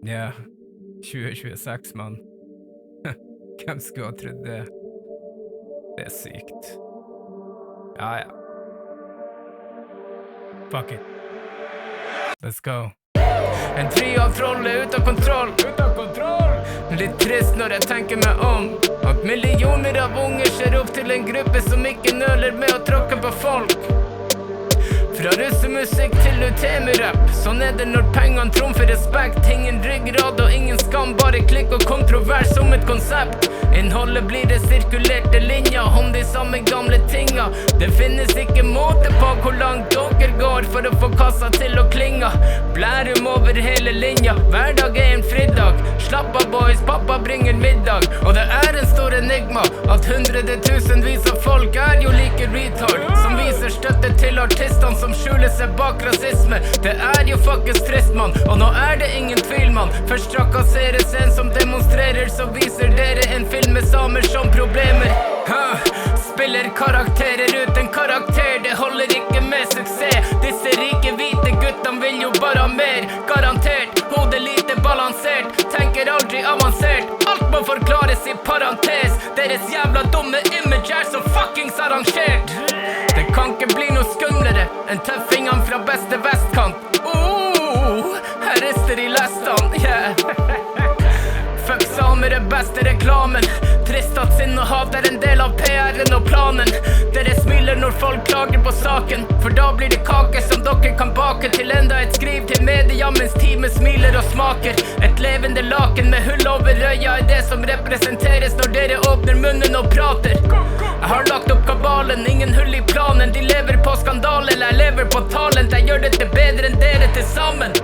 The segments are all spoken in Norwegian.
Ja, 2026, mann. Hvem skulle ha trodd det? Det er sykt. Ja, ja. Fuck it. Let's go. En trio av troll er ut av kontroll. Litt trist når jeg tenker meg om at millioner av unger ser opp til en gruppe som ikke nøler med å tråkke på folk. Fra russemusikk til UTM-rap. Sånn er det når pengene trumfer respekt. Ingen ryggrad og ingen skam, bare klikk og kontrovers som et konsept. Innholdet blir det sirkulerte linjer om de samme gamle tinga. Det finnes ikke måte på hvor langt dere går for å få kassa til å klinga. Blærum over hele linja, hverdag er en fridag. Slapp av boys, pappa bringer middag. Og det er en stor enigma at hundredetusenvis av folk er jo like retard, som viser støtte til artistene som skjuler seg bak rasisme. Det er jo fuckings trist, mann. Og nå er det ingen tvil, mann. Først trakasseres en som demonstrerer, så viser dere en film med samer som problemer. Spiller karakterer uten karakter, det holder ikke med suksess. Disse rike hvite guttene vil jo bare ha mer. Garantert, hodet lite balansert, tenker aldri avansert. Alt må forklares i parentes. Deres jævla dumme image er så fuckings arrangert. Det kan ikke bli noe skumlere enn tøffingene fra beste vestkant. Her rister i lestene, yeah. Fuck samer er beste reklamen. Trist at sinn og hat er en del av PR-en og planen. Dere smiler når folk klager på saken, for da blir det kake som dere kan bake til enda et skriv til media mens teamet smiler og smaker. Et levende laken med hull over øya er det som representeres når dere åpner munnen og prater. Jeg har lagt opp kabalen, ingen hull i planen. De lever på skandale, eller jeg lever på talent. Jeg gjør dette bedre enn dere til sammen.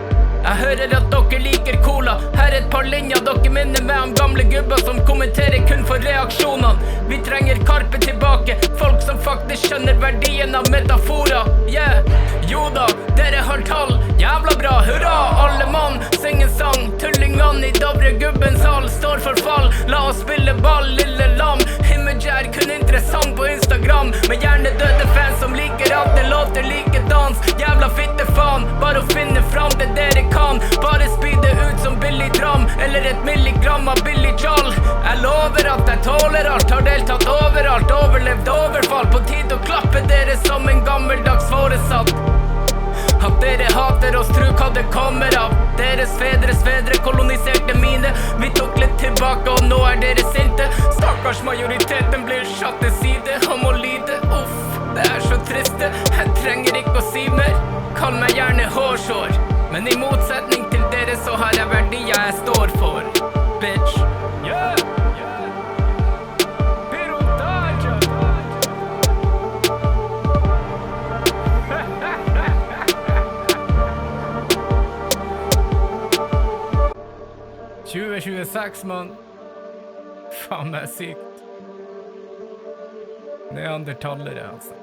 Jeg hører at dere liker cola. Her er et par linjer, dere minner meg om gamle gubber som kommenterer kun for reaksjonene. Vi trenger Karpe tilbake, folk som faktisk skjønner verdien av metaforer. Yeah, jo da, dere har tall, jævla bra, hurra, alle mann, syng en sang. Tullingene i Dovre gubbens hall står for fall, la oss spille ball, lille lam. Image er kun interessant på Instagram, med gjerne døde fans som liker at det låter like dans. Jævla fitte faen, bare å finne fram til dere kan. Bare spy det ut som billig dram, eller et milligram av billig jall. Jeg lover at jeg tåler alt, har deltatt overalt, overlevd overfall. På tid å klappe dere som en gammeldags foresatt. At dere hater oss, tro hva det kommer av. Deres fedres fedre koloniserte mine. Vi tok litt tilbake, og nå er dere sinte. Stakkars majoriteten blir satt til side og må lide. Uff, det er så triste. Jeg trenger ikke å si mer. Kall meg gjerne hårsår, men i motsetning til dere så har jeg verdier jeg står for. Bitch. Yeah, yeah. Pero daja. 2026, mann. Faen meg sykt. Neandertalere, altså.